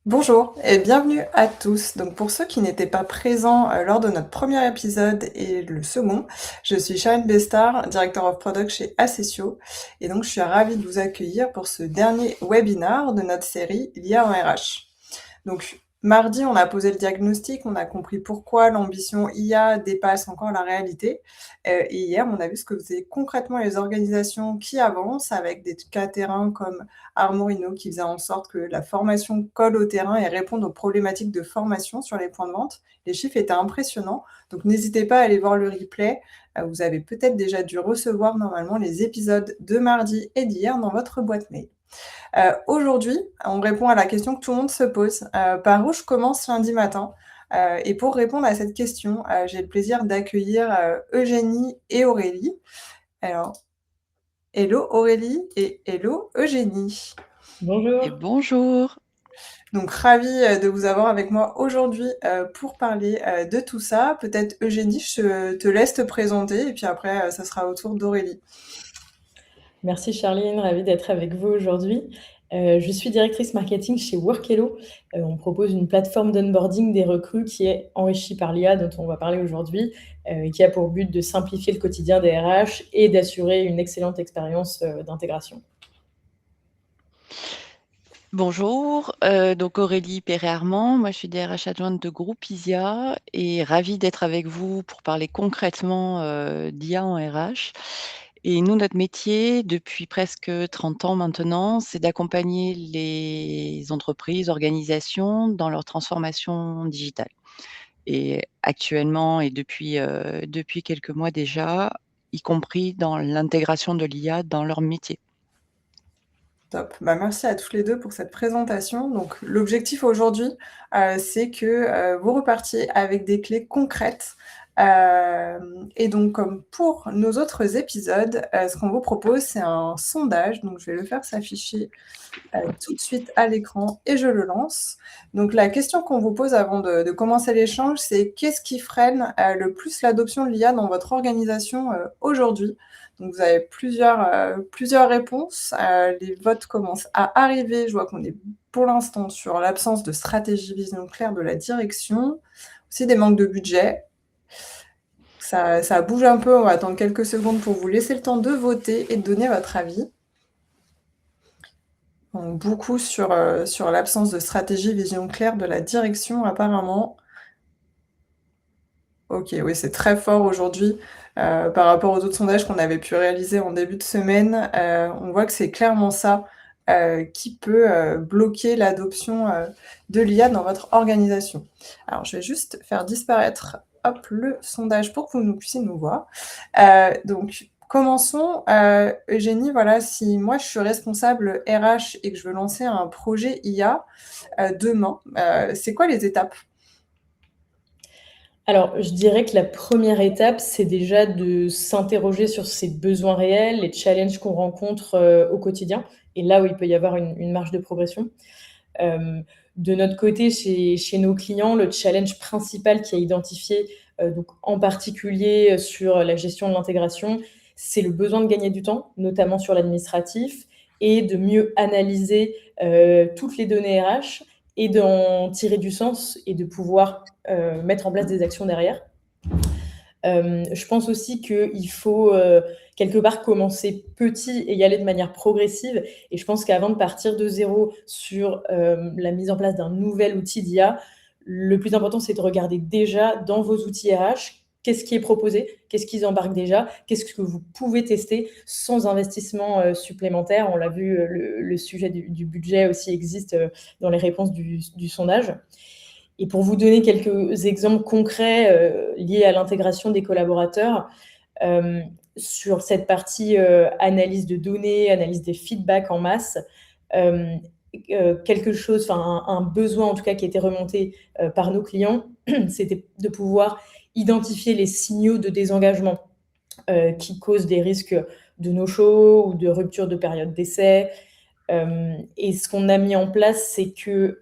Bonjour et bienvenue à tous. Donc pour ceux qui n'étaient pas présents lors de notre premier épisode et le second, je suis Sharon Bestar, Director of Product chez Accessio et donc je suis ravie de vous accueillir pour ce dernier webinar de notre série l'IA en RH. Donc, mardi, on a posé le diagnostic, on a compris pourquoi l'ambition IA dépasse encore la réalité. Et hier, on a vu ce que faisaient concrètement les organisations qui avancent avec des cas terrain comme Armorino qui faisait en sorte que la formation colle au terrain et réponde aux problématiques de formation sur les points de vente. Les chiffres étaient impressionnants, donc n'hésitez pas à aller voir le replay. Vous avez peut-être déjà dû recevoir normalement les épisodes de mardi et d'hier dans votre boîte mail. Aujourd'hui, on répond à la question que tout le monde se pose, par où je commence lundi matin? Et pour répondre à cette question, j'ai le plaisir d'accueillir, Eugénie et Aurélie. Alors, hello Aurélie et hello Eugénie. Bonjour. Et bonjour. Donc ravie, de vous avoir avec moi aujourd'hui, pour parler, de tout ça. Peut-être Eugénie, je te laisse te présenter et puis après, ça sera au tour d'Aurélie. Merci Charline, ravie d'être avec vous aujourd'hui. Je suis directrice marketing chez Workello. On propose une plateforme d'onboarding des recrues qui est enrichie par l'IA dont on va parler aujourd'hui et qui a pour but de simplifier le quotidien des RH et d'assurer une excellente expérience d'intégration. Bonjour, donc Aurélie Perret-Armand, moi je suis DRH adjointe de groupe ISIA et ravie d'être avec vous pour parler concrètement d'IA en RH. Et nous, notre métier, depuis presque 30 ans maintenant, c'est d'accompagner les entreprises, organisations dans leur transformation digitale. Et actuellement et depuis quelques mois déjà, y compris dans l'intégration de l'IA dans leur métier. Top. Bah, merci à toutes les 2 pour cette présentation. Donc l'objectif aujourd'hui, c'est que, vous repartiez avec des clés concrètes. Et donc comme pour nos autres épisodes, ce qu'on vous propose, c'est un sondage. Donc je vais le faire s'afficher, tout de suite à l'écran et je le lance. Donc la question qu'on vous pose avant de commencer l'échange, c'est: qu'est-ce qui freine, le plus l'adoption de l'IA dans votre organisation, aujourd'hui? Donc vous avez plusieurs réponses. Les votes commencent à arriver. Je vois qu'on est pour l'instant sur l'absence de stratégie vision claire de la direction, aussi des manques de budget. Ça bouge un peu, on va attendre quelques secondes pour vous laisser le temps de voter et de donner votre avis. Donc beaucoup sur l'absence de stratégie vision claire de la direction apparemment. OK, oui, c'est très fort aujourd'hui, par rapport aux autres sondages qu'on avait pu réaliser en début de semaine. On voit que c'est clairement ça, qui peut, bloquer l'adoption, de l'IA dans votre organisation. Alors je vais juste faire disparaître, hop, le sondage pour que vous puissiez nous voir. Donc commençons, Eugénie, voilà, si moi je suis responsable RH et que je veux lancer un projet IA, demain, c'est quoi les étapes? Alors, je dirais que la première étape, c'est déjà de s'interroger sur ses besoins réels, les challenges qu'on rencontre au quotidien, et là où il peut y avoir une marge de progression. De notre côté, chez nos clients, le challenge principal qui est identifié, donc en particulier sur la gestion de l'intégration, c'est le besoin de gagner du temps, notamment sur l'administratif, et de mieux analyser toutes les données RH et d'en tirer du sens et de pouvoir mettre en place des actions derrière. Je pense aussi qu'il faut quelque part commencer petit et y aller de manière progressive. Et je pense qu'avant de partir de zéro sur la mise en place d'un nouvel outil d'IA, le plus important, c'est de regarder déjà dans vos outils RH qu'est-ce qui est proposé, qu'est-ce qu'ils embarquent déjà, qu'est-ce que vous pouvez tester sans investissement supplémentaire. On l'a vu, le sujet du budget aussi existe dans les réponses du sondage. Et pour vous donner quelques exemples concrets liés à l'intégration des collaborateurs, sur cette partie analyse de données, analyse des feedbacks en masse, quelque chose, enfin un besoin en tout cas qui était remonté par nos clients, c'était de pouvoir identifier les signaux de désengagement qui causent des risques de no-show ou de rupture de période d'essai. Et ce qu'on a mis en place, c'est que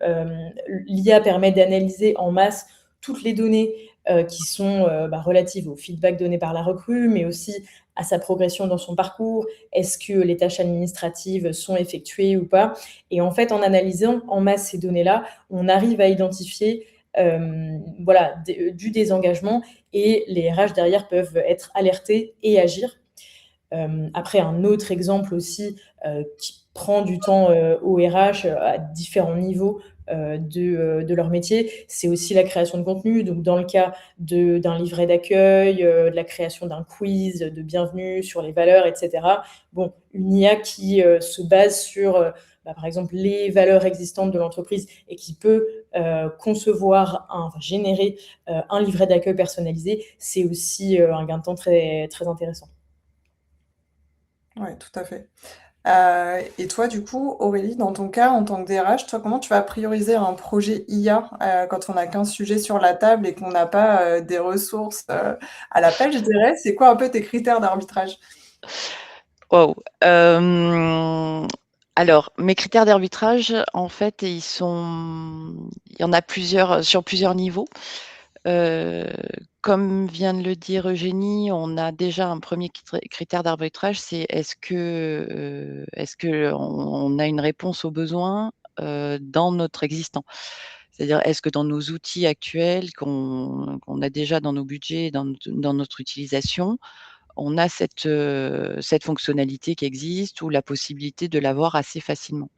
l'IA permet d'analyser en masse toutes les données qui sont relatives au feedback donné par la recrue, mais aussi à sa progression dans son parcours. Est-ce que les tâches administratives sont effectuées ou pas? Et en fait, en analysant en masse ces données-là, on arrive à identifier du désengagement, et les RH derrière peuvent être alertés et agir. Après, un autre exemple aussi qui prend du temps au RH à différents niveaux de leur métier, c'est aussi la création de contenu. Donc, dans le cas d'un livret d'accueil, de la création d'un quiz de bienvenue sur les valeurs, etc. Bon, une IA qui se base sur, par exemple, les valeurs existantes de l'entreprise et qui peut générer un livret d'accueil personnalisé, c'est aussi un gain de temps très, très intéressant. Ouais, tout à fait. Et toi, du coup, Aurélie, dans ton cas, en tant que DRH, toi, comment tu vas prioriser un projet IA, quand on a qu'un sujet sur la table et qu'on n'a pas, des ressources, à l'appel, je dirais? C'est quoi un peu tes critères d'arbitrage? Waouh! Alors, mes critères d'arbitrage, en fait, il y en a plusieurs, sur plusieurs niveaux. Heu, Comme vient de le dire Eugénie, on a déjà un premier critère d'arbitrage, c'est est-ce qu'on on a une réponse aux besoins, dans notre existant? C'est-à-dire, est-ce que dans nos outils actuels qu'on a déjà dans nos budgets, dans notre utilisation, on a cette fonctionnalité qui existe ou la possibilité de l'avoir assez facilement.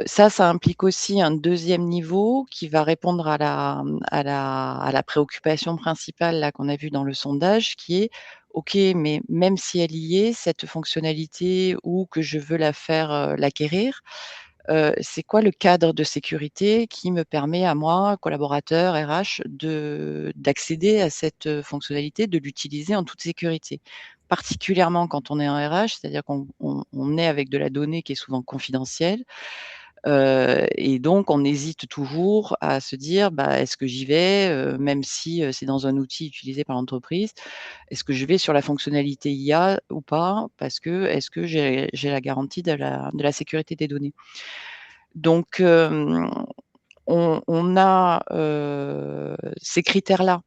Ça implique aussi un deuxième niveau qui va répondre à la préoccupation principale là qu'on a vue dans le sondage, qui est: «OK, mais même si elle y est, cette fonctionnalité, ou que je veux l'acquérir, c'est quoi le cadre de sécurité qui me permet à moi, collaborateur, RH, d'accéder à cette fonctionnalité, de l'utiliser en toute sécurité?» Particulièrement quand on est en RH, c'est-à-dire qu'on est avec de la donnée qui est souvent confidentielle, et donc on hésite toujours à se dire: «Bah, est-ce que j'y vais?» Même si, c'est dans un outil utilisé par l'entreprise. Est-ce que je vais sur la fonctionnalité IA ou pas? Parce que est-ce que j'ai la garantie de la sécurité des données? Donc, on a, ces critères-là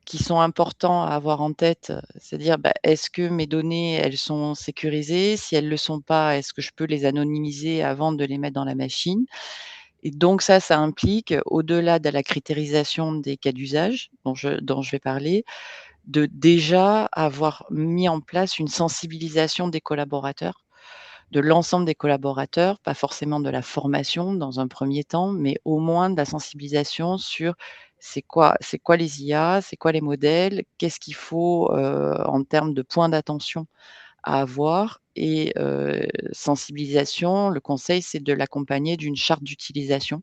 qui sont importants à avoir en tête, c'est-à-dire, bah, est-ce que mes données, elles sont sécurisées? Si elles ne le sont pas, est-ce que je peux les anonymiser avant de les mettre dans la machine? Et donc ça implique, au-delà de la critérisation des cas d'usage dont je vais parler, de déjà avoir mis en place une sensibilisation des collaborateurs, de l'ensemble des collaborateurs, pas forcément de la formation dans un premier temps, mais au moins de la sensibilisation sur c'est quoi les IA, c'est quoi les modèles, qu'est-ce qu'il faut, en termes de points d'attention à avoir, et sensibilisation, le conseil, c'est de l'accompagner d'une charte d'utilisation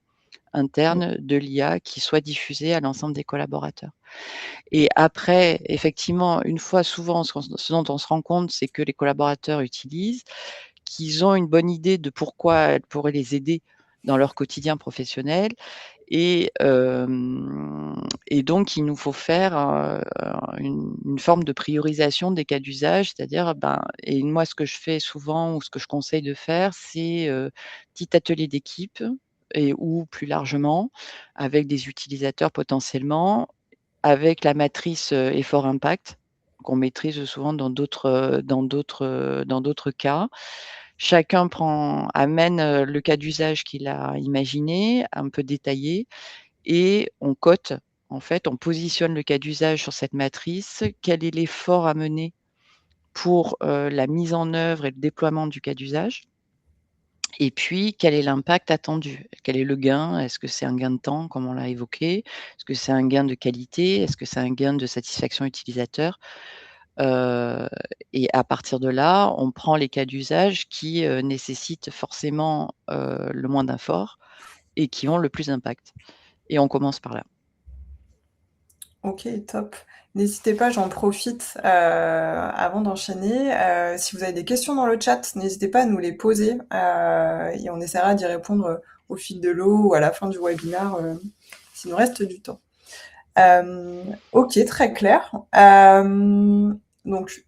interne de l'IA qui soit diffusée à l'ensemble des collaborateurs. Et après, effectivement, une fois souvent, ce dont on se rend compte, c'est que les collaborateurs utilisent, qu'ils ont une bonne idée de pourquoi elle pourrait les aider dans leur quotidien professionnel, et donc il nous faut faire, une forme de priorisation des cas d'usage, c'est-à-dire, ben, et moi ce que je fais souvent, ou ce que je conseille de faire, c'est, petit atelier d'équipe, et ou plus largement avec des utilisateurs potentiellement, avec la matrice, effort impact, qu'on maîtrise souvent dans d'autres cas. Chacun amène, le cas d'usage qu'il a imaginé, un peu détaillé, et on cote. En fait, on positionne le cas d'usage sur cette matrice. Quel est l'effort à mener pour, la mise en œuvre et le déploiement du cas d'usage? Et puis, quel est l'impact attendu? Quel est le gain? Est-ce que c'est un gain de temps, comme on l'a évoqué? Est-ce que c'est un gain de qualité? Est-ce que c'est un gain de satisfaction utilisateur? Heu et à partir de là, on prend les cas d'usage qui, nécessitent forcément, le moins d'efforts et qui ont le plus d'impact, et on commence par là. OK, top. N'hésitez pas, j'en profite, avant d'enchaîner, si vous avez des questions dans le chat, n'hésitez pas à nous les poser, et on essaiera d'y répondre, au fil de l'eau ou à la fin du webinaire, s'il nous reste du temps. OK, très clair. Donc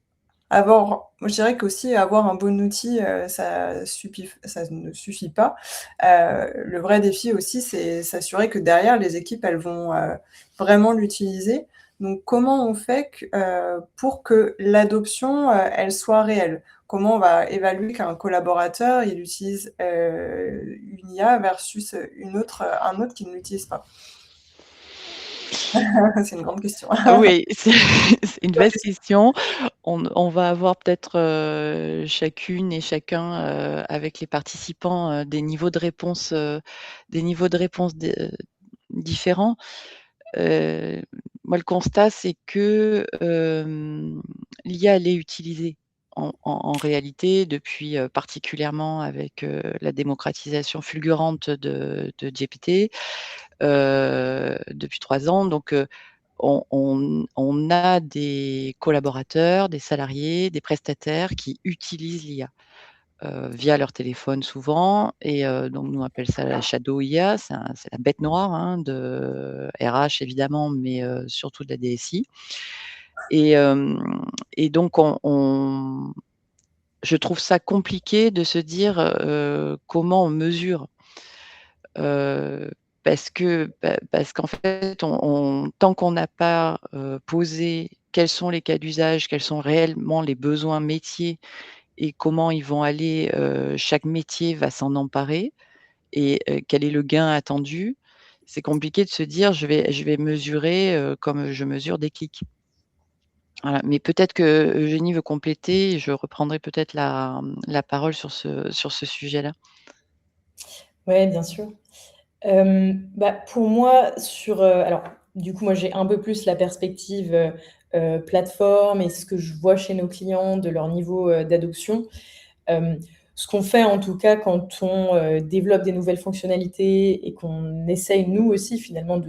Moi, je dirais qu'aussi avoir un bon outil, ça ne suffit pas. Le vrai défi aussi, c'est s'assurer que derrière les équipes, elles vont, vraiment l'utiliser. Donc comment on fait pour que l'adoption, elle soit réelle? Comment on va évaluer qu'un collaborateur, il utilise, une IA versus, un autre qui ne l'utilise pas? C'est une grande question. Oui, c'est une vaste question. On va avoir peut-être, chacune et chacun, avec les participants, des niveaux de réponse différents. Heu, Moi, le constat, c'est que, l'IA, elle est utilisée en réalité depuis, particulièrement avec, la démocratisation fulgurante de GPT, depuis 3 ans. Donc, on a des collaborateurs, des salariés, des prestataires qui utilisent l'IA, via leur téléphone souvent. Et donc nous on appelle ça la shadow IA, c'est la bête noire, hein, de RH évidemment, mais surtout de la DSI. Et donc je trouve ça compliqué de se dire, comment on mesure? Heu, parce qu'en fait, tant qu'on n'a pas, posé quels sont les cas d'usage, quels sont réellement les besoins métiers et comment ils vont aller, chaque métier va s'en emparer et quel est le gain attendu, c'est compliqué de se dire: «Je vais mesurer, comme je mesure des clics». Voilà, mais peut-être que Eugénie veut compléter et je reprendrai peut-être la parole sur ce sujet-là. Ouais, bien sûr. Pour moi, alors, du coup, moi, j'ai un peu plus la perspective, plateforme et ce que je vois chez nos clients de leur niveau, d'adoption. Hem, Ce qu'on fait, en tout cas, quand on, développe des nouvelles fonctionnalités et qu'on essaye, nous aussi, finalement,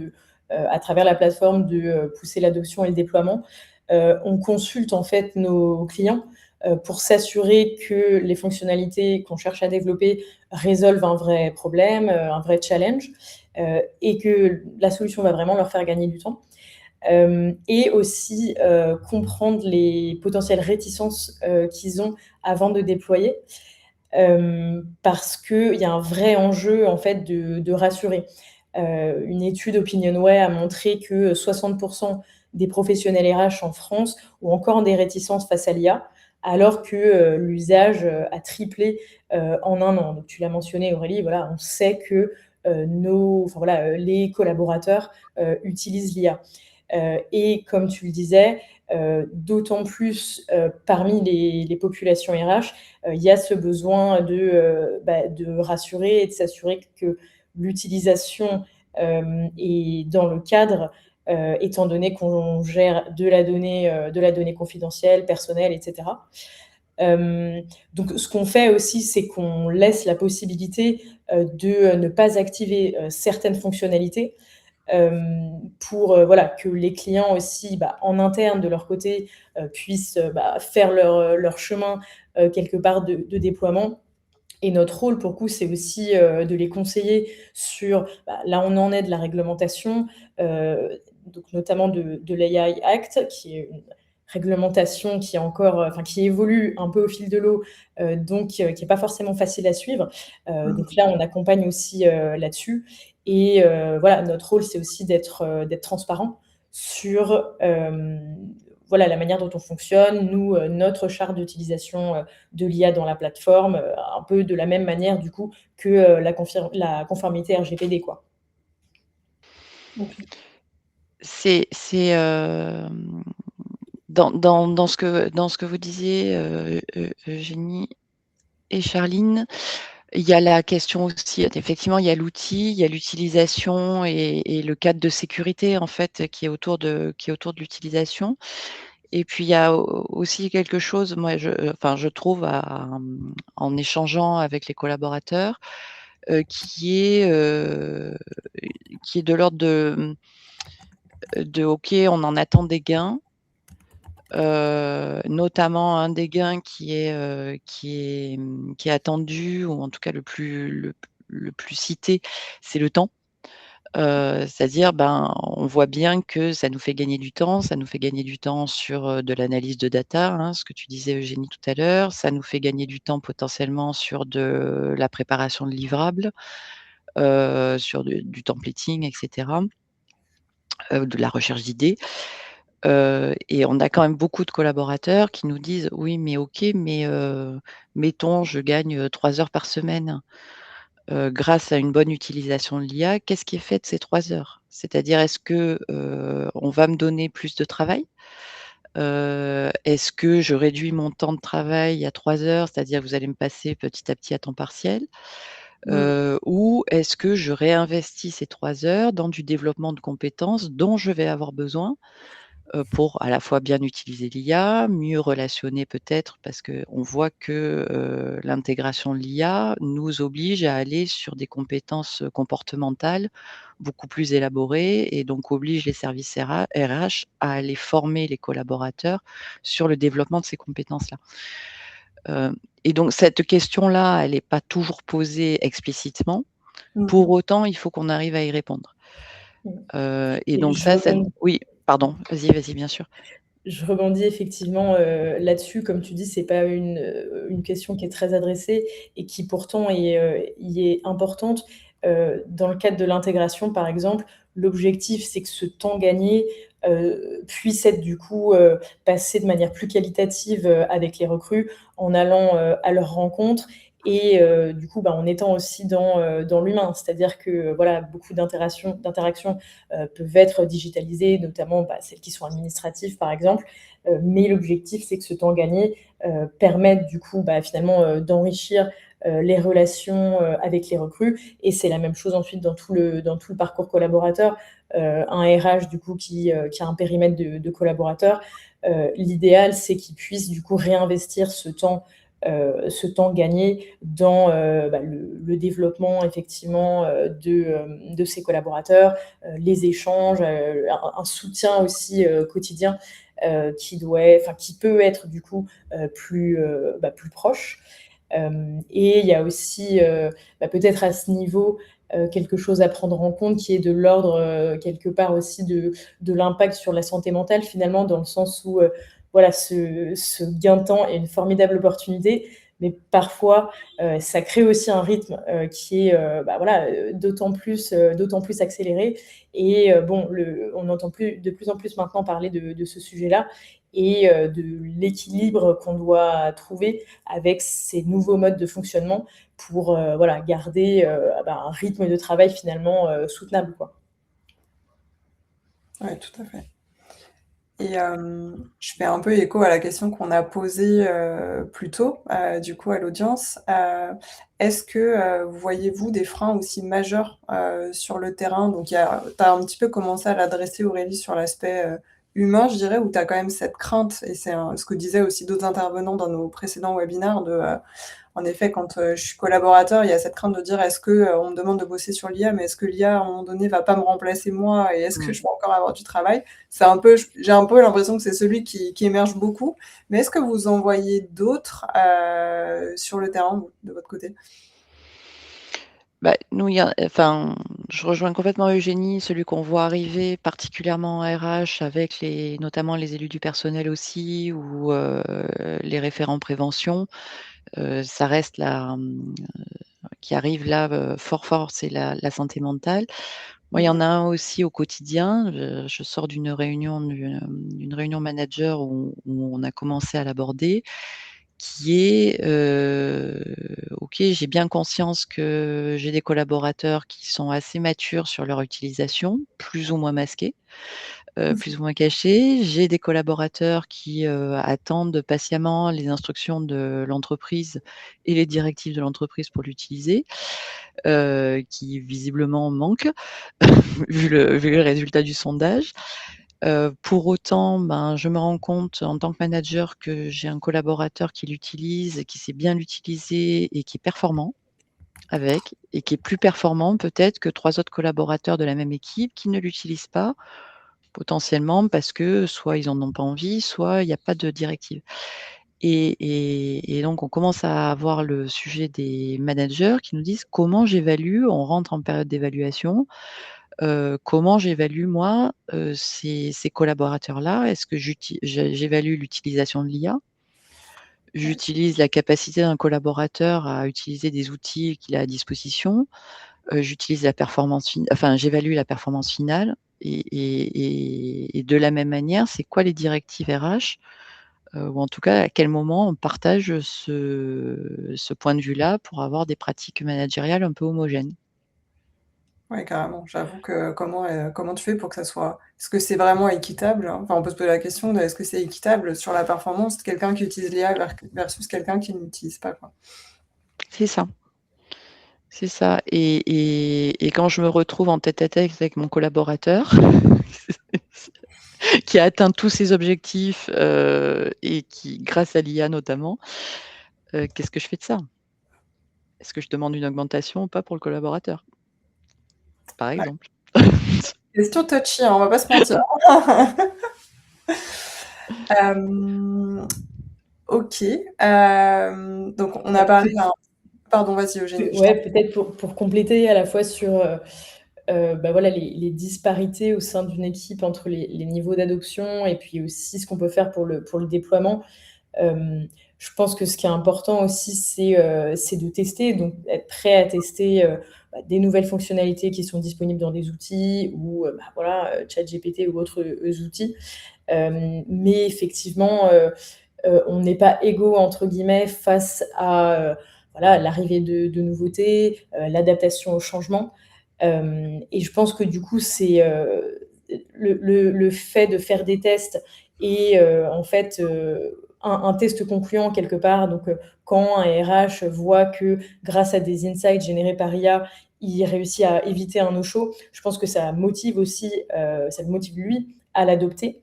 à travers la plateforme, de, pousser l'adoption et le déploiement, on consulte, en fait, nos clients, pour s'assurer que les fonctionnalités qu'on cherche à développer résolvent un vrai problème, un vrai challenge, et que la solution va vraiment leur faire gagner du temps. Et aussi, comprendre les potentielles réticences, qu'ils ont avant de déployer. Parce qu'il y a un vrai enjeu, en fait, de rassurer. Une étude OpinionWay a montré que 60 des professionnels RH en France ont encore des réticences face à l'IA, alors que, l'usage, a triplé, en 1 an. Donc tu l'as mentionné, Aurélie, voilà, on sait que, les collaborateurs, utilisent l'IA. Et comme tu le disais, d'autant plus, parmi les populations RH, il y a ce besoin de rassurer et de s'assurer que l'utilisation, est dans le cadre, étant donné qu'on gère de la donnée confidentielle, personnelle, et cetera. Donc ce qu'on fait aussi, c'est qu'on laisse la possibilité, de ne pas activer, certaines fonctionnalités, pour, voilà, que les clients aussi, en interne de leur côté, puissent, faire leur chemin, quelque part de déploiement. Et notre rôle, pour le coup, c'est aussi, de les conseiller sur, là on en est de la réglementation, donc notamment de l'AI Act, qui est une réglementation qui est encore, qui évolue un peu au fil de l'eau, donc qui est pas forcément facile à suivre. Mmh. Donc là, on accompagne aussi, là-dessus. Et voilà, notre rôle, c'est aussi d'être transparent sur, voilà, la manière dont on fonctionne. Nous, notre charte d'utilisation, de l'IA dans la plateforme, un peu de la même manière du coup que, la conformité RGPD, quoi. OK. Dans ce que vous disiez, Eugénie et Charline, il y a la question aussi, effectivement, il y a l'outil, il y a l'utilisation et le cadre de sécurité, en fait, qui est autour de l'utilisation. Et puis il y a aussi quelque chose, moi je trouve en échangeant avec les collaborateurs, qui est de l'ordre de OK, on en attend des gains, notamment un des gains qui est attendu ou en tout cas le plus cité, c'est le temps. C'est-à-dire, on voit bien que ça nous fait gagner du temps. Ça nous fait gagner du temps sur, de l'analyse de data, hein, ce que tu disais Eugénie tout à l'heure. Ça nous fait gagner du temps potentiellement sur de la préparation de livrables, sur du templating et cetera, de la recherche d'idées. Et on a quand même beaucoup de collaborateurs qui nous disent: «Oui, mais OK, mais mettons je gagne, 3 heures par semaine, grâce à une bonne utilisation de l'IA, qu'est-ce qui est fait de ces 3 heures? C'est-à-dire est-ce que, on va me donner plus de travail? Est-ce que je réduis mon temps de travail à 3 heures, c'est-à-dire que vous allez me passer petit à petit à temps partiel? Mmh. Ou est-ce que je réinvestis ces 3 heures dans du développement de compétences dont je vais avoir besoin, pour à la fois bien utiliser l'IA, mieux relationner peut-être parce qu'on voit que, l'intégration de l'IA nous oblige à aller sur des compétences, comportementales beaucoup plus élaborées et donc oblige les services RH à aller former les collaborateurs sur le développement de ces compétences-là. Et donc cette question-là, elle n'est pas toujours posée explicitement. Pour Mmh. autant, il faut qu'on arrive à y répondre. Mmh. Et Et donc ça oui, pardon, vas-y, bien sûr. je rebondis effectivement, là-dessus. Comme tu dis, c'est pas une question qui est très adressée et qui pourtant y est importante. Dans le cadre de l'intégration, par exemple, l'objectif, c'est que ce temps gagné, puisse être du coup, passé de manière plus qualitative, avec les recrues, en allant, à leur rencontre et du coup, en étant aussi dans l'humain. C'est-à-dire que, voilà, beaucoup d'interactions, peuvent être digitalisées, notamment, celles qui sont administratives, par exemple. Mais l'objectif, c'est que ce temps gagné permette du coup, finalement, d'enrichir les relations avec les recrues. Et c'est la même chose ensuite dans tout le parcours collaborateur. Un RH du coup qui a un périmètre de collaborateurs, l'idéal, c'est qu'il puisse du coup réinvestir ce temps gagné dans le développement effectivement de ses collaborateurs, les échanges, un soutien aussi quotidien qui peut être du coup plus proche. Et il y a aussi peut-être à ce niveau quelque chose à prendre en compte qui est de l'ordre quelque part aussi de l'impact sur la santé mentale finalement, dans le sens où voilà, ce gain de temps est une formidable opportunité, mais parfois ça crée aussi un rythme qui est voilà, d'autant plus accéléré. Et on entend de plus en plus maintenant parler de ce sujet-là et de l'équilibre qu'on doit trouver avec ces nouveaux modes de fonctionnement pour voilà, garder un rythme de travail finalement soutenable, quoi. Ouais, tout à fait. Et je fais un peu écho à la question qu'on a posée, plus tôt, du coup à l'audience. Est-ce que, voyez-vous des freins aussi majeurs, sur le terrain? Donc tu as un petit peu commencé à l'adresser Aurélie sur l'aspect, humain, je dirais, où tu as quand même cette crainte et c'est ce que disaient aussi d'autres intervenants dans nos précédents webinaires en effet, quand, je suis collaborateur, il y a cette crainte de dire: «Est-ce que, on me demande de bosser sur l'IA, mais est-ce que l'IA, à un moment donné, va pas me remplacer moi et est-ce que Mmh. je vais encore avoir du travail?» C'est un peu j'ai un peu l'impression que c'est celui qui émerge beaucoup. Mais est-ce que vous en voyez d'autres, sur le terrain, vous, de votre côté? Nous, je rejoins complètement Eugénie, celui qu'on voit arriver particulièrement en RH avec notamment les élus du personnel aussi ou les référents prévention, ça reste qui arrive là, fort, fort, c'est la santé mentale. Moi, il y en Mmh. a un aussi au quotidien. Je sors d'une réunion manager où on a commencé à l'aborder, qui est, OK, j'ai bien conscience que j'ai des collaborateurs qui sont assez matures sur leur utilisation, plus ou moins masqués, plus ou moins cachés. J'ai des collaborateurs qui, attendent patiemment les instructions de l'entreprise et les directives de l'entreprise pour l'utiliser, qui visiblement manquent vu le résultat du sondage. Pour autant, je me rends compte en tant que manager que j'ai un collaborateur qui l'utilise, qui sait bien l'utiliser et qui est performant avec et qui est plus performant peut-être que 3 autres collaborateurs de la même équipe qui ne l'utilisent pas, potentiellement parce que soit ils en ont pas envie, soit il y a pas de directive. Et donc on commence à avoir le sujet des managers qui nous disent: «Comment j'évalue?» On rentre en période d'évaluation. comment j'évalue moi, ces collaborateurs-là? Est-ce que j'évalue l'utilisation de l'IA? J'utilise la capacité d'un collaborateur à utiliser des outils qu'il a à disposition. J'utilise la performance enfin, j'évalue la performance finale et de la même manière, c'est quoi les directives RH? Ou en tout cas, à quel moment on partage ce point de vue-là pour avoir des pratiques managériales un peu homogènes? Ouais, carrément. J'avoue que comment tu fais pour que ça soit est-ce que c'est vraiment équitable, hein? Enfin, on peut se poser la question de est-ce que c'est équitable sur la performance de quelqu'un qui utilise l'IA versus quelqu'un qui n'utilise pas, quoi? C'est ça, c'est ça et quand je me retrouve en tête-à-tête avec mon collaborateur qui a atteint tous ses objectifs, et qui grâce à l'IA notamment, qu'est-ce que je fais de ça? Est-ce que je demande une augmentation ou pas pour le collaborateur? Par Ouais, exemple. question touchy, hein, on va pas se mentir. Hem, OK, donc on a parlé d'un pardon, vas-y Eugénie, je t'en Ouais, peut-être pour compléter à la fois sur, bah, voilà, les disparités au sein d'une équipe entre les niveaux d'adoption et puis aussi ce qu'on peut faire pour le déploiement. Je pense que ce qui est important aussi, c'est de tester, donc être prêt à tester, bah, des nouvelles fonctionnalités qui sont disponibles dans des outils ou, bah, voilà, ChatGPT ou autres, outils. Mais effectivement, on n'est pas «égaux» entre guillemets face à, voilà, l'arrivée de nouveautés, l'adaptation au changement. Et je pense que du coup, c'est, le fait de faire des tests et en fait, un test concluant quelque part, donc quand un RH voit que grâce à des insights générés par IA, il réussit à éviter un no-show, je pense que ça motive aussi, ça le motive lui à l'adopter.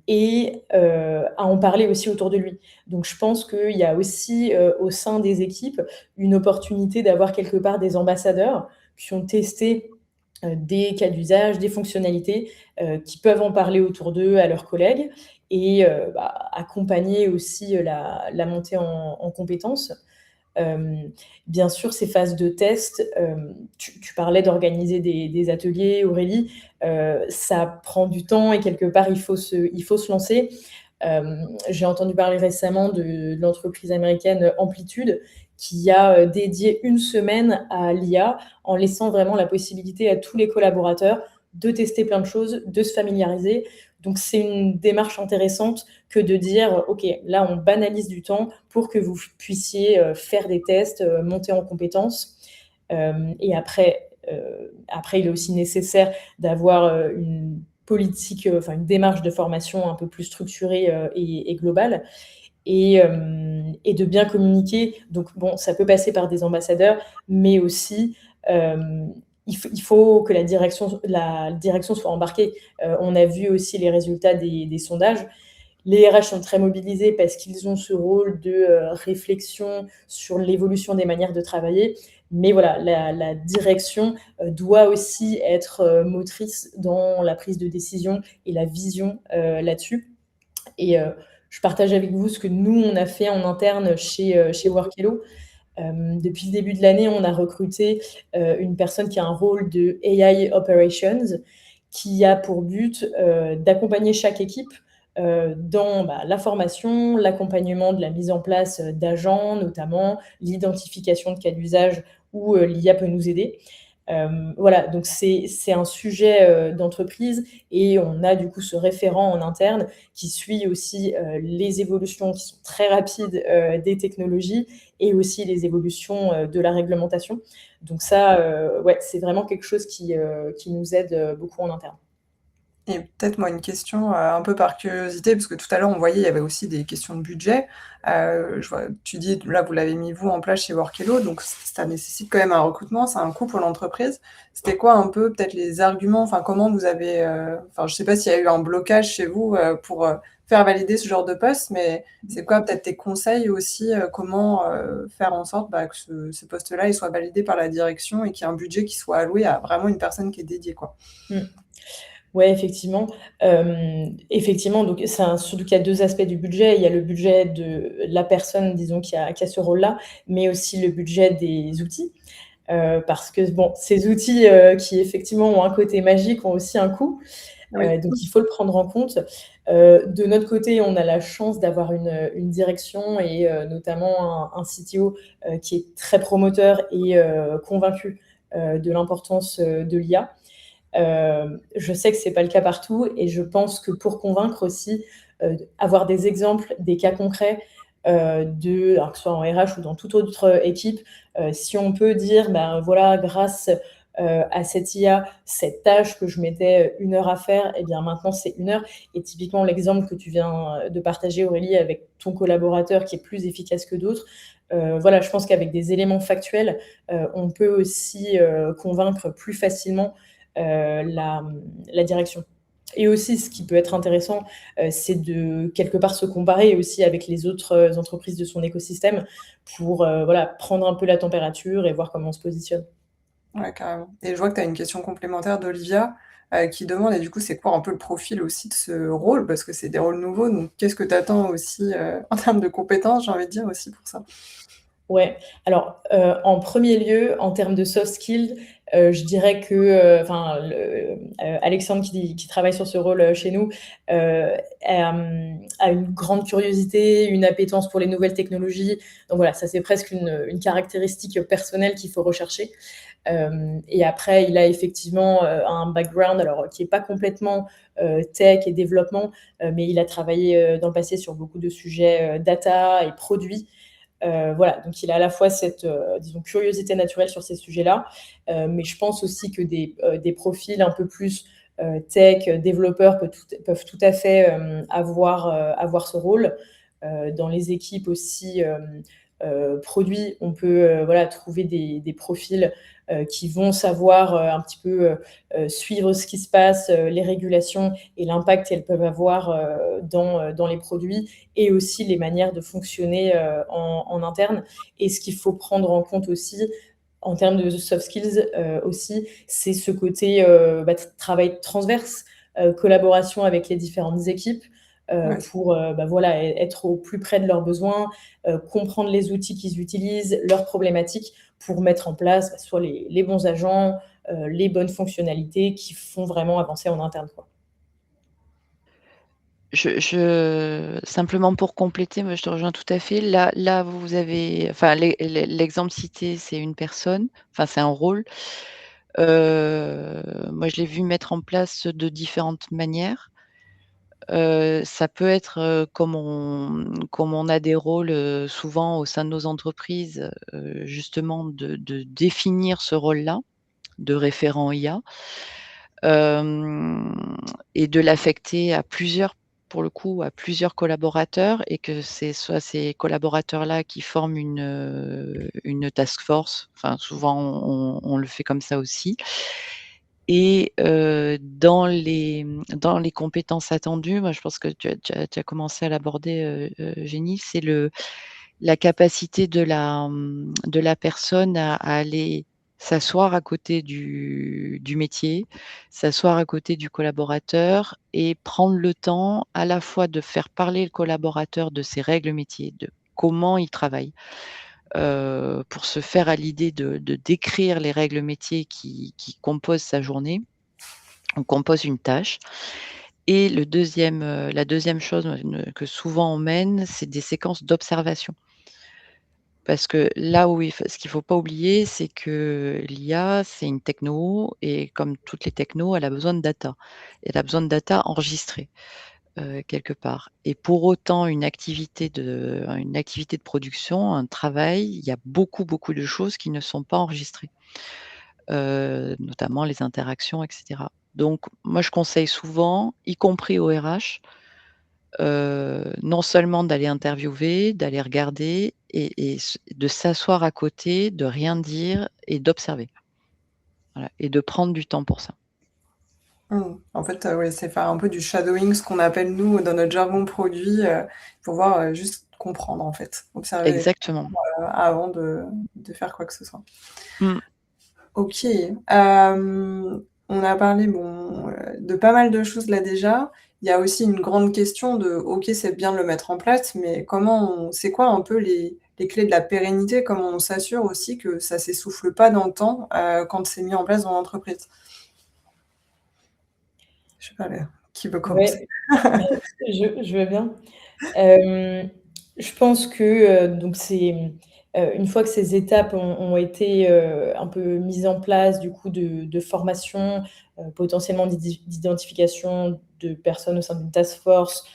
Et à en parler aussi autour de lui. Donc je pense qu'il y a aussi, au sein des équipes, une opportunité d'avoir quelque part des ambassadeurs qui ont testé, des cas d'usage, des fonctionnalités, qui peuvent en parler autour d'eux à leurs collègues et bah, accompagner aussi, la montée en compétences. Hem, Bien sûr, ces phases de test, tu parlais d'organiser des ateliers, Aurélie, ça prend du temps et quelque part, il faut se lancer. J'ai entendu parler récemment de l'entreprise américaine Amplitude qui a, dédié une semaine à l'IA en laissant vraiment la possibilité à tous les collaborateurs de tester plein de choses, de se familiariser. Donc c'est une démarche intéressante que de dire: «OK, là, on banalise du temps pour que vous puissiez, faire des tests, monter en compétences». Et après, il est aussi nécessaire d'avoir, une politique, enfin une démarche de formation un peu plus structurée, et globale et de bien communiquer. Donc bon, ça peut passer par des ambassadeurs, mais aussi, hem, il faut que la direction soit embarquée. On a vu aussi les résultats des sondages. Les RH sont très mobilisés parce qu'ils ont ce rôle de, réflexion sur l'évolution des manières de travailler. Mais voilà, la direction, doit aussi être, motrice dans la prise de décision et la vision, là-dessus. Et je partage avec vous ce que nous, on a fait en interne chez Workello. Depuis le début de l'année, on a recruté, une personne qui a un rôle de AI Operations, qui a pour but, d'accompagner chaque équipe, dans, bah, la formation, l'accompagnement de la mise en place, d'agents notamment, l'identification de cas d'usage où, l'IA peut nous aider. Voilà, donc c'est un sujet, d'entreprise et on a du coup ce référent en interne qui suit aussi, les évolutions qui sont très rapides, des technologies et aussi les évolutions, de la réglementation. Donc ça, ouais, c'est vraiment quelque chose qui nous aide, beaucoup en interne. Et peut-être moi une question, un peu par curiosité, parce que tout à l'heure on voyait, il y avait aussi des questions de budget. Je vois tu dis là vous l'avez mis vous en place chez Workello, donc ça nécessite quand même un recrutement, c'est un coût pour l'entreprise. C'était quoi un peu peut-être les arguments, enfin comment vous avez, enfin je sais pas s'il y a eu un blocage chez vous, pour, faire valider ce genre de poste, mais c'est quoi peut-être tes conseils aussi, comment, faire en sorte, bah, que ce poste-là, il soit validé par la direction et qu'il y ait un budget qui soit alloué à vraiment une personne qui est dédiée, quoi? Mmh. Ouais, effectivement. Effectivement, donc c'est un surtout qu'il y a 2 aspects du budget. Il y a le budget de la personne, disons, qui a ce rôle-là, mais aussi le budget des outils. parce que bon, ces outils, qui effectivement ont un côté magique, ont aussi un coût. Oui. Donc il faut le prendre en compte. De notre côté, on a la chance d'avoir une direction et notamment un CTO, qui est très promoteur et convaincu, de l'importance, de l'IA. Je sais que c'est pas le cas partout et je pense que pour convaincre aussi, avoir des exemples, des cas concrets, alors que ce soit en RH ou dans toute autre équipe, si on peut dire: «Ben, voilà, grâce, à cette IA, cette tâche que je mettais 1 heure à faire et bien maintenant c'est 1 heure» et typiquement l'exemple que tu viens, de partager Aurélie avec ton collaborateur qui est plus efficace que d'autres, voilà, je pense qu'avec des éléments factuels, on peut aussi, convaincre plus facilement, la direction. Et aussi, ce qui peut être intéressant, c'est de quelque part se comparer aussi avec les autres, entreprises de son écosystème pour, voilà, prendre un peu la température et voir comment on se positionne. Ouais, carrément. Et je vois que tu as une question complémentaire d'Olivia, qui demande et du coup, c'est quoi un peu le profil aussi de ce rôle? Parce que c'est des rôles nouveaux, donc qu'est-ce que tu attends aussi, en termes de compétences, j'ai envie de dire aussi pour ça? Ouais, alors, en premier lieu, en termes de soft skills, je dirais que, enfin, Alexandre qui travaille sur ce rôle, chez nous, a une grande curiosité, une appétence pour les nouvelles technologies. Donc voilà, ça, c'est presque une caractéristique personnelle qu'il faut rechercher. Et après, il a effectivement, un background alors qui est pas complètement, tech et développement, mais il a travaillé, dans le passé sur beaucoup de sujets, data et produits. Voilà, donc il a à la fois cette, disons curiosité naturelle sur ces sujets-là, mais je pense aussi que des profils un peu plus, tech, développeurs peuvent tout à fait, avoir ce rôle. Dans les équipes aussi, produits, on peut, voilà, trouver des profils, qui vont savoir, un petit peu, suivre ce qui se passe, les régulations et l'impact qu'elles peuvent avoir, dans les produits et aussi les manières de fonctionner, en interne. Et ce qu'il faut prendre en compte aussi, en termes de soft skills, aussi, c'est ce côté, bah, travail transverse, collaboration avec les différentes équipes, Ouais. pour, bah, voilà, être au plus près de leurs besoins, comprendre les outils qu'ils utilisent, leurs problématiques pour mettre en place, bah, soit les bons agents, les bonnes fonctionnalités qui font vraiment avancer en interne, quoi. Simplement pour compléter, moi je te rejoins tout à fait. Là vous avez enfin l'exemple cité, c'est une personne, enfin c'est un rôle. Moi je l'ai vu mettre en place de différentes manières. Ça peut être, comme on a des rôles, souvent au sein de nos entreprises, justement de définir ce rôle-là, de référent IA. Hem et de l'affecter à plusieurs pour le coup, à plusieurs collaborateurs et que c'est soit ces collaborateurs-là qui forment une task force. Enfin, souvent on le fait comme ça aussi et dans les compétences attendues, moi je pense que tu as commencé à l'aborder, Génie, c'est la capacité de la personne à aller s'asseoir à côté du métier, s'asseoir à côté du collaborateur et prendre le temps à la fois de faire parler le collaborateur de ses règles métiers, de comment il travaille, pour se faire à l'idée de décrire les règles métiers qui composent sa journée ou composent une tâche. Et la deuxième chose, que souvent on mène, c'est des séquences d'observation. Parce que là où ce qu'il faut pas oublier, c'est que l'IA, c'est une techno et comme toutes les technos, elle a besoin de data. Elle a besoin de data enregistrée, quelque part et pour autant une activité de production, un travail, il y a beaucoup, beaucoup de choses qui ne sont pas enregistrées, notamment les interactions et cetera. Donc moi, je conseille souvent, y compris aux RH, non seulement d'aller interviewer, d'aller regarder et de s'asseoir à côté, de rien dire et d'observer. Voilà et de prendre du temps pour ça. Mmh. En fait, ouais, c'est faire un peu du shadowing, ce qu'on appelle nous dans notre jargon produit, pour voir, juste comprendre en fait, observer, Exactement. avant de faire quoi que ce soit. Mmh. OK, on a parlé, bon, de pas mal de choses là déjà. Il y a aussi une grande question de OK, c'est bien de le mettre en place, mais comment on c'est quoi un peu les clés de la pérennité, comment on s'assure aussi que ça s'essouffle pas dans le temps, quand c'est mis en place dans l'entreprise? Je sais pas, qui veut commencer? Ouais, bah, je veux bien. Hem, je pense que, donc une fois que ces étapes ont été, un peu mises en place, du coup, de formation, potentiellement d'identification de personnes au sein d'une task force,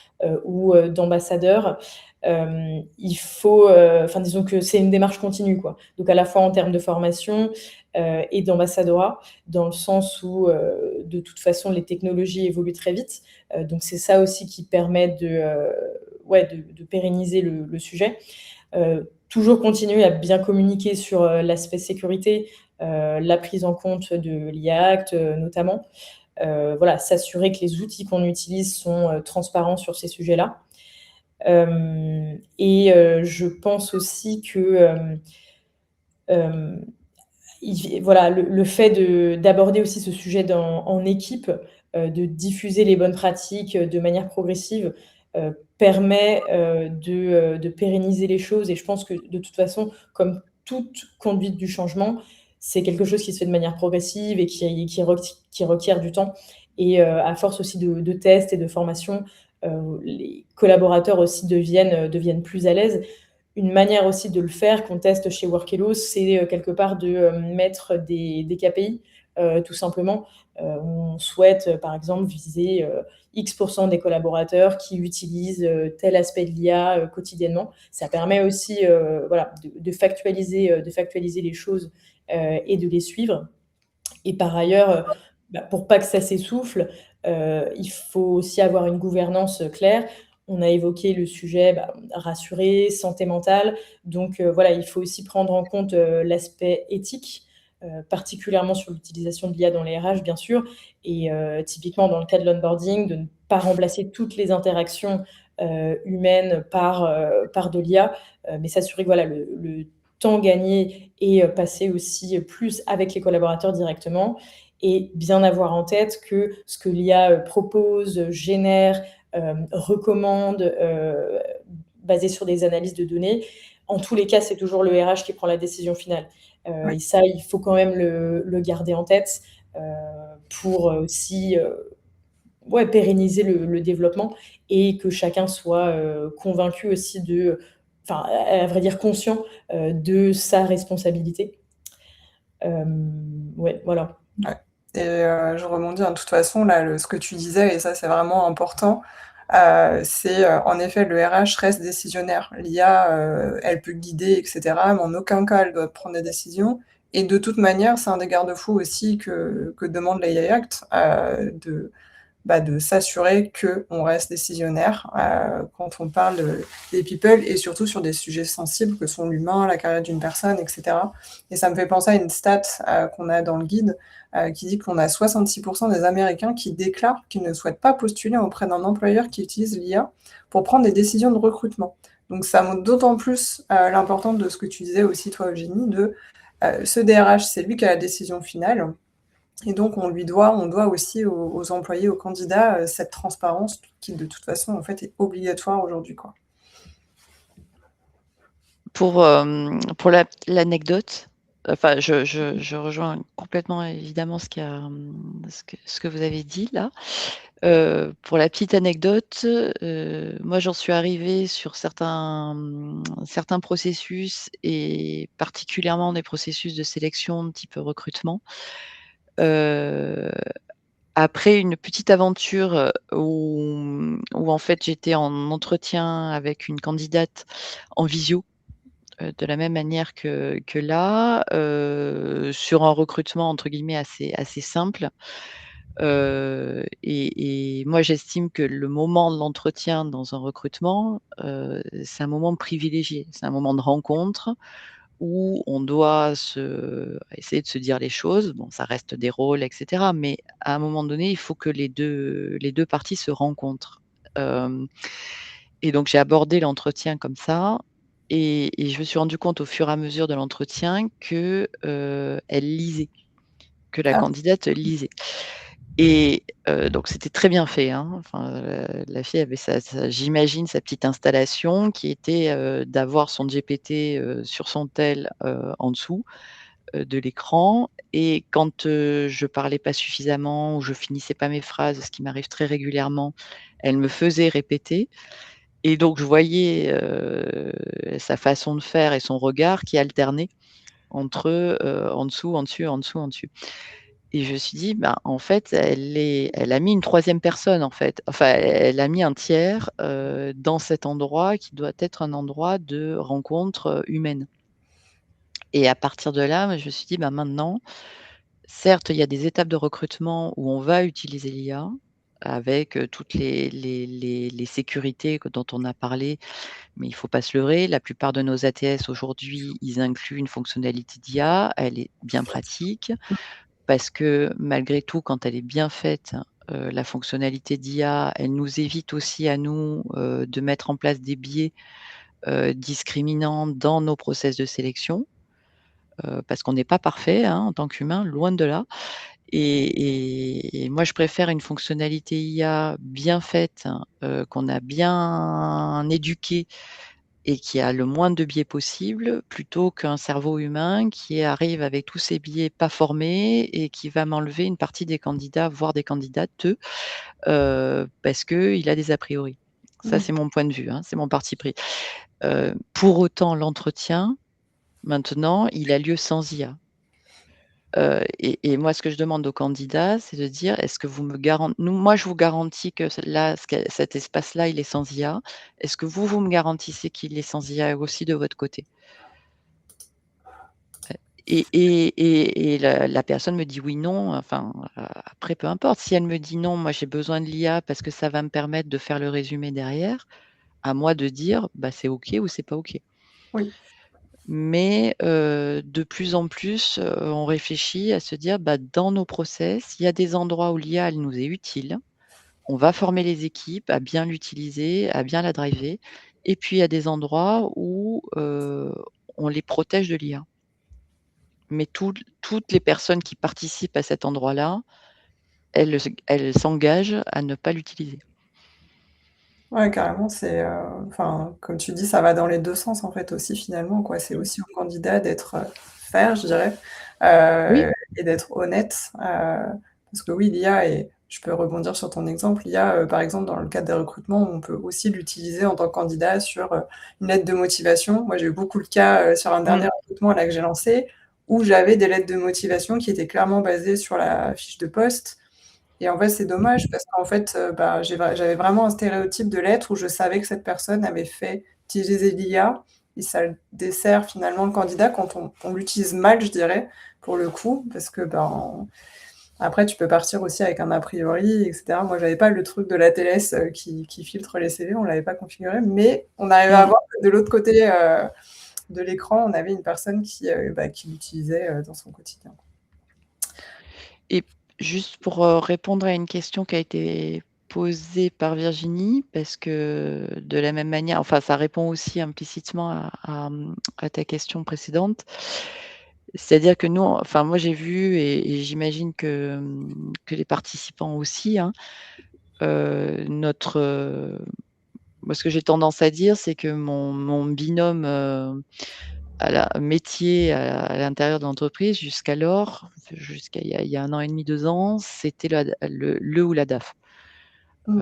ou, d'ambassadeurs, il faut, enfin, disons que c'est une démarche continue, quoi. Donc à la fois en termes de formation, et d'ambassadeurat, dans le sens où, de toute façon, les technologies évoluent très vite. Donc c'est ça aussi qui permet de pérenniser le sujet. Toujours continuer à bien communiquer sur, l'aspect sécurité, la prise en compte de l'IA Act, notamment. Voilà, s'assurer que les outils qu'on utilise sont, transparents sur ces sujets-là. Et je pense aussi que, hem, voilà, le fait d'aborder aussi ce sujet en équipe, de diffuser les bonnes pratiques, de manière progressive, permet, de pérenniser les choses, et je pense que de toute façon, comme toute conduite du changement, c'est quelque chose qui se fait de manière progressive et qui requiert du temps, et à force aussi de tests et de formation, les collaborateurs aussi deviennent plus à l'aise. Une manière aussi de le faire qu'on teste chez Workello, c'est, quelque part de, mettre des KPI, tout simplement. On souhaite, par exemple, viser, X des collaborateurs qui utilisent, tel aspect de l'IA, quotidiennement. Ça permet aussi, voilà, de factualiser les choses, et de les suivre. Et par ailleurs, bah, pour pas que ça s'essouffle, il faut aussi avoir une gouvernance, claire. On a évoqué le sujet, bah, rassurer, santé mentale. Donc, voilà, il faut aussi prendre en compte, l'aspect éthique, particulièrement sur l'utilisation de l'IA dans les RH, bien sûr, et typiquement dans le cas de l'onboarding, de ne pas remplacer toutes les interactions, humaines par de l'IA, mais s'assurer que, voilà, le temps gagné est, passé aussi plus avec les collaborateurs directement, et bien avoir en tête que ce que l'IA, propose, génère, recommande, basé sur des analyses de données, en tous les cas, c'est toujours le RH qui prend la décision finale. Oui. Et ça, il faut quand même le garder en tête, heu, pour, aussi, ouais, pérenniser le développement, et que chacun soit, convaincu aussi enfin, à vrai dire conscient, de sa responsabilité. Ouais, voilà. Ouais, et je rebondis, hein, de toute façon, là, ce que tu disais, et ça, c'est vraiment important, c'est, en effet, le RH reste décisionnaire. L'IA, elle peut guider et cetera, mais en aucun cas, elle doit prendre des décisions, et de toute manière, c'est un des garde-fous aussi que demande l'AI Act, de s'assurer qu'on reste décisionnaire, quand on parle, des people, et surtout sur des sujets sensibles que sont l'humain, la carrière d'une personne et cetera. Et ça me fait penser à une stat, qu'on a dans le guide, qui dit qu'on a 66 des Américains qui déclarent qu'ils ne souhaitent pas postuler auprès d'un employeur qui utilise l'IA pour prendre des décisions de recrutement. Donc ça montre d'autant plus, l'importance de ce que tu disais aussi toi, Eugénie, ce DRH, c'est lui qui a la décision finale, et donc on doit aussi aux employés, aux candidats, cette transparence qui de toute façon, en fait, est obligatoire aujourd'hui, quoi. Pour l'anecdote, enfin, je rejoins complètement évidemment ce que vous avez dit là. Pour la petite anecdote, moi j'en suis arrivée sur certains processus, et particulièrement des processus de sélection type recrutement, heu, après une petite aventure, où en fait j'étais en entretien avec une candidate en visio, de la même manière que là, sur un recrutement entre guillemets «assez simple». Et moi j'estime que le moment de l'entretien dans un recrutement, c'est un moment privilégié. C'est un moment de rencontre où on doit essayer de se dire les choses. Bon, ça reste des rôles et cetera, mais à un moment donné, il faut que les deux parties se rencontrent. Hem Et donc j'ai abordé l'entretien comme ça, et je me suis rendu compte au fur et à mesure de l'entretien que, elle lisait, que la Ah, candidate lisait. Et donc c'était très bien fait, hein. Enfin, la fille avait j'imagine sa petite installation qui était, d'avoir son GPT, sur son tel, en dessous, de l'écran, et quand, je parlais pas suffisamment ou je finissais pas mes phrases, ce qui m'arrive très régulièrement, elle me faisait répéter, et donc je voyais, sa façon de faire et son regard qui alternait entre, en dessous, en dessus, en dessous, en dessus. Et je me suis dit: «Ben, en fait, elle a mis une troisième personne, en fait». Enfin, elle a mis un tiers, dans cet endroit qui doit être un endroit de rencontre, humaine. Et à partir de là, moi, je me suis dit: «Bah, maintenant, certes, il y a des étapes de recrutement où on va utiliser l'IA avec, toutes les sécurités dont on a parlé, mais il faut pas se leurrer, la plupart de nos ATS aujourd'hui, ils incluent une fonctionnalité d'IA, elle est bien pratique. Parce que malgré tout, quand elle est bien faite, la fonctionnalité d'IA, elle nous évite aussi à nous, de mettre en place des biais, discriminants dans nos process de sélection, parce qu'on n'est pas parfait, hein, en tant qu'humain, loin de là. Et moi, je préfère une fonctionnalité IA bien faite, qu'on a bien éduquée et qui a le moins de biais possible, plutôt qu'un cerveau humain qui arrive avec tous ces biais pas formés et qui va m'enlever une partie des candidats, voire des candidates, parce qu'il a des a priori. Ça, Mmh. c'est mon point de vue, hein, c'est mon parti pris. Pour autant, l'entretien, maintenant, il a lieu sans IA. Et moi, ce que je demande aux candidats, c'est de dire: «Est-ce que vous me moi, je vous garantis que cet espace-là, il est sans IA. Est-ce que vous me garantissez qu'il est sans IA aussi de votre côté?» Et la personne me dit: «Oui, non», enfin, après peu importe. Si elle me dit: «Non, moi j'ai besoin de l'IA parce que ça va me permettre de faire le résumé derrière», à moi de dire: «Bah, c'est OK» ou «C'est pas OK». Oui. Mais de plus en plus, on réfléchit à se dire: «Bah, dans nos process, il y a des endroits où l'IA, elle nous est utile. On va former les équipes à bien l'utiliser, à bien la driver, et puis il y a des endroits où, on les protège de l'IA». Mais toutes les personnes qui participent à cet endroit-là, elles s'engagent à ne pas l'utiliser. Ouais, carrément, c'est, enfin, comme tu dis, ça va dans les 2 sens, en fait, aussi, finalement, quoi. C'est Mmh. aussi au candidat d'être, fair, je dirais, Oui. et d'être honnête, parce que oui, l'IA et je peux rebondir sur ton exemple, l'IA, par exemple, dans le cadre des recrutements, on peut aussi l'utiliser en tant que candidat sur, une lettre de motivation. Moi, j'ai eu beaucoup le cas, sur un Mmh. dernier recrutement, là, que j'ai lancé, où j'avais des lettres de motivation qui étaient clairement basées sur la fiche de poste. Et en fait, c'est dommage parce qu'en fait, bah, j'avais vraiment un stéréotype de l'être où je savais que cette personne avait fait utiliser l'IA et ça dessert finalement le candidat quand on l'utilise mal, je dirais, pour le coup, parce que, ben, après tu peux partir aussi avec un a priori et cetera. Moi, j'avais pas le truc de la TLS, qui filtre les CV, on l'avait pas configuré, mais on arrivait à Mmh. voir que de l'autre côté, de l'écran, on avait une personne qui l'utilisait, dans son quotidien. Et juste pour, répondre à une question qui a été posée par Virginie, parce que de la même manière, enfin, ça répond aussi implicitement à ta question précédente. C'est-à-dire que nous, enfin, moi, j'ai vu, et j'imagine que les participants aussi, hein, notre, moi, ce que j'ai tendance à dire, c'est que mon binôme, à la métier à l'intérieur de l'entreprise jusqu'à il y a 1 an et demi, 2 ans, c'était le ou la DAF. Mmh.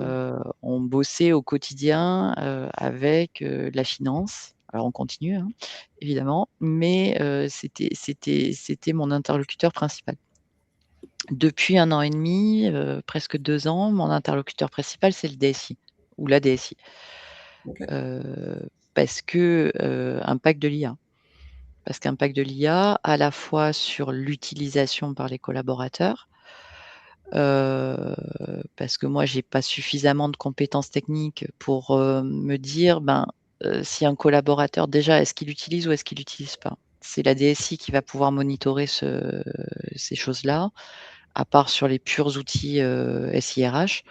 On bossait au quotidien, avec, la finance. Alors on continue, hein, évidemment, mais c'était mon interlocuteur principal. Depuis 1 an et demi, presque 2 ans, mon interlocuteur principal, c'est le DSI ou la DSI. OK. Parce que, impact de l'IA. Parce qu'impact de l'IA, à la fois sur l'utilisation par les collaborateurs, heu, parce que moi j'ai pas suffisamment de compétences techniques pour, me dire, ben, si un collaborateur déjà, est-ce qu'il utilise ou est-ce qu'il utilise pas? C'est la DSI qui va pouvoir monitorer ces choses-là, à part sur les purs outils, SIRH.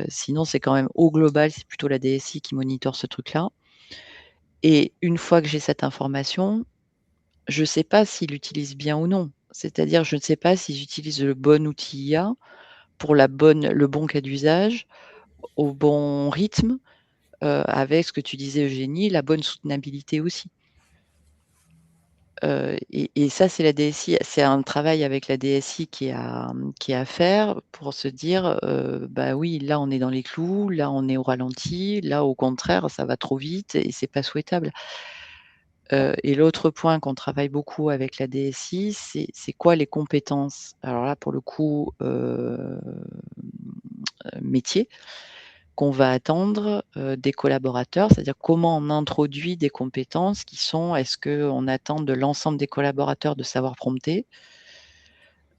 Sinon c'est quand même au global, c'est plutôt la DSI qui monitore ce truc-là, et une fois que j'ai cette information, je ne sais pas s'ils l'utilisent bien ou non. C'est-à-dire, je ne sais pas s'ils utilisent le bon outil IA pour le bon cas d'usage, au bon rythme, avec ce que tu disais Eugénie, la bonne soutenabilité aussi. Et ça, c'est la DSI, c'est un travail avec la DSI qui est à faire pour se dire, bah oui, là on est dans les clous, là on est au ralenti, là au contraire ça va trop vite et c'est pas souhaitable. Et l'autre point qu'on travaille beaucoup avec la DSI, c'est quoi les compétences? Alors là pour le coup, métier qu'on va attendre, des collaborateurs. C'est-à-dire comment on introduit des compétences qui sont est-ce qu'on attend de l'ensemble des collaborateurs de savoir prompter?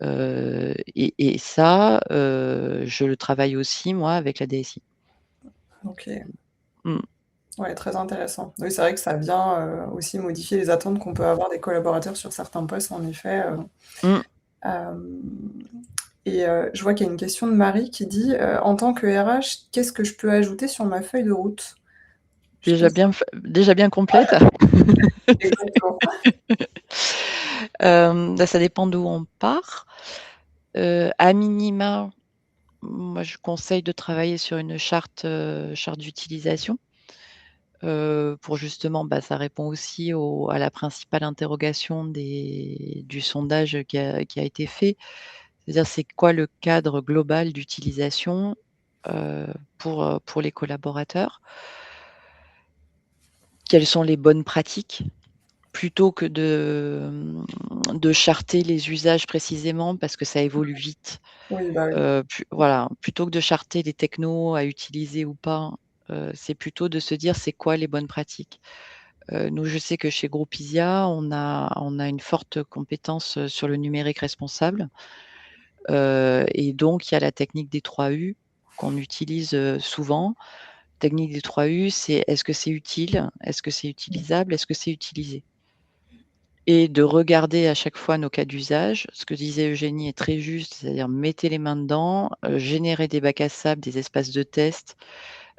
Et ça, je le travaille aussi moi avec la DSI. OK. Mmh. Ouais, très intéressant. Oui, c'est vrai que ça vient, aussi modifier les attentes qu'on peut avoir des collaborateurs sur certains postes, en effet. Mmh. Hem et je vois qu'il y a une question de Marie qui dit, «En tant que RH, qu'est-ce que je peux ajouter sur ma feuille de route?» Je pense Déjà bien complète. exactement. Bah, ça dépend d'où on part. À minima, moi je conseille de travailler sur une charte d'utilisation. Pour justement, bah, ça répond aussi à la principale interrogation du sondage qui a été fait. C'est-à-dire, c'est quoi le cadre global d'utilisation, pour les collaborateurs? Quelles sont les bonnes pratiques? Plutôt que de charter les usages précisément parce que ça évolue vite. Oui, bah, oui. Voilà, plutôt que de charter les technos à utiliser ou pas, c'est plutôt de se dire: «C'est quoi les bonnes pratiques?» Nous, je sais que chez Groupe ISIA, on a une forte compétence, sur le numérique responsable, et donc il y a la technique des 3 U qu'on utilise, souvent. Technique des 3 U, c'est: est-ce que c'est utile? Est-ce que c'est utilisable? Est-ce que c'est utilisé? Et de regarder à chaque fois nos cas d'usage. Ce que disait Eugénie est très juste, c'est-à-dire mettez les mains dedans, générez des bacs à sable, des espaces de test,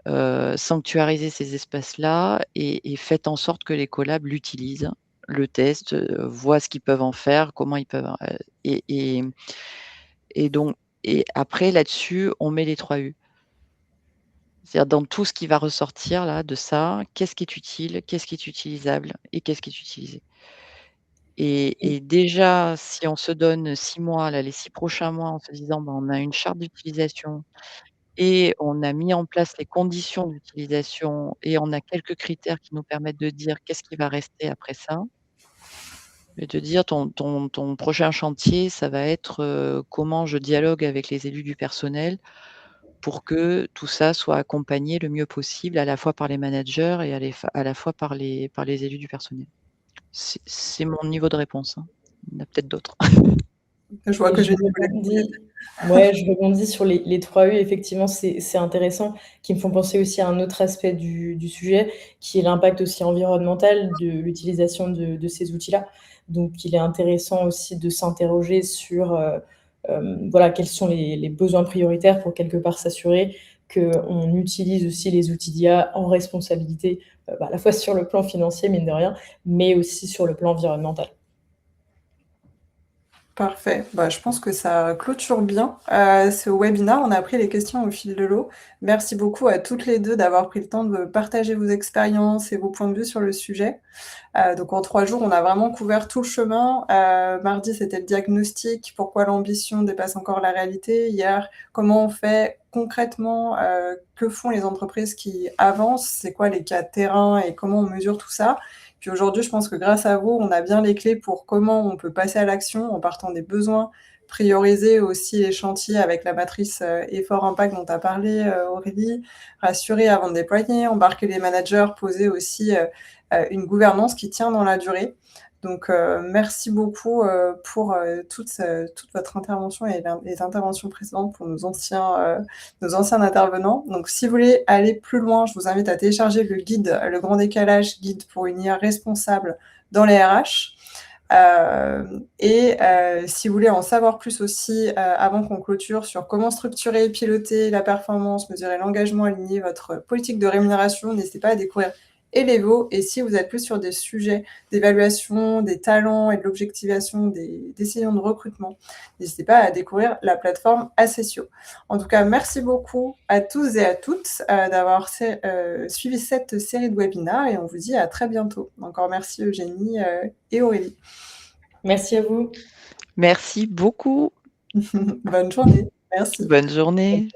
sanctuarisez ces espaces-là et faites en sorte que les collabs l'utilisent, le testent, voient ce qu'ils peuvent en faire, comment ils peuvent, et et et donc et après là-dessus, on met les 3 U. C'est-à-dire dans tout ce qui va ressortir là de ça, qu'est-ce qui est utile, qu'est-ce qui est utilisable et qu'est-ce qui est utilisé? Et déjà, si on se donne 6 mois, là, les 6 prochains mois, en se disant: «Ben, on a une charte d'utilisation et on a mis en place les conditions d'utilisation et on a quelques critères qui nous permettent de dire qu'est-ce qui va rester après ça», et de dire ton prochain chantier, ça va être, comment je dialogue avec les élus du personnel pour que tout ça soit accompagné le mieux possible, à la fois par les managers et à la fois par les élus du personnel. C'est mon niveau de réponse, hein. Il y en a peut-être d'autres. Je vois Et que je j'ai dit rebondis ouais, je rebondis sur les 3 U, effectivement, c'est intéressant, qui me font penser aussi à un autre aspect du sujet, qui est l'impact aussi environnemental de l'utilisation de ces outils-là. Donc il est intéressant aussi de s'interroger sur, voilà, quels sont les besoins prioritaires pour quelque part s'assurer qu'on utilise aussi les outils d'IA en responsabilité, bah, à la fois sur le plan financier, mine de rien, mais aussi sur le plan environnemental. parfait. Bah, je pense que ça clôture bien, ce webinaire. On a pris les questions au fil de l'eau. Merci beaucoup à toutes les 2 d'avoir pris le temps de partager vos expériences et vos points de vue sur le sujet. Donc en 3 jours, on a vraiment couvert tout le chemin. Mardi, c'était le diagnostic, pourquoi l'ambition dépasse encore la réalité. Hier, comment on fait concrètement, que font les entreprises qui avancent, c'est quoi les cas de terrain et comment on mesure tout ça. Puis aujourd'hui, je pense que grâce à vous, on a bien les clés pour comment on peut passer à l'action en partant des besoins, prioriser aussi les chantiers avec la matrice, effort impact dont tu as parlé, Aurélie, rassurer avant de déployer, embarquer les managers, poser aussi, une gouvernance qui tient dans la durée. Donc, merci beaucoup, pour, toute votre intervention et les interventions précédentes pour nos anciens intervenants. Donc si vous voulez aller plus loin, je vous invite à télécharger le guide, Le Grand Décalage, guide pour une IA responsable dans les RH. Si vous voulez en savoir plus aussi, avant qu'on clôture sur comment structurer et piloter la performance, mesurer l'engagement, aligner votre politique de rémunération, n'hésitez pas à découvrir Elevo. Et si vous êtes plus sur des sujets d'évaluation des talents et de l'objectivation des décisions de recrutement, n'hésitez pas à découvrir la plateforme Assessio. En tout cas, merci beaucoup à tous et à toutes d'avoir suivi cette série de webinaires et on vous dit à très bientôt. Encore merci Eugénie et Aurélie. Merci à vous. Merci beaucoup. Bonne journée. Merci. Bonne journée.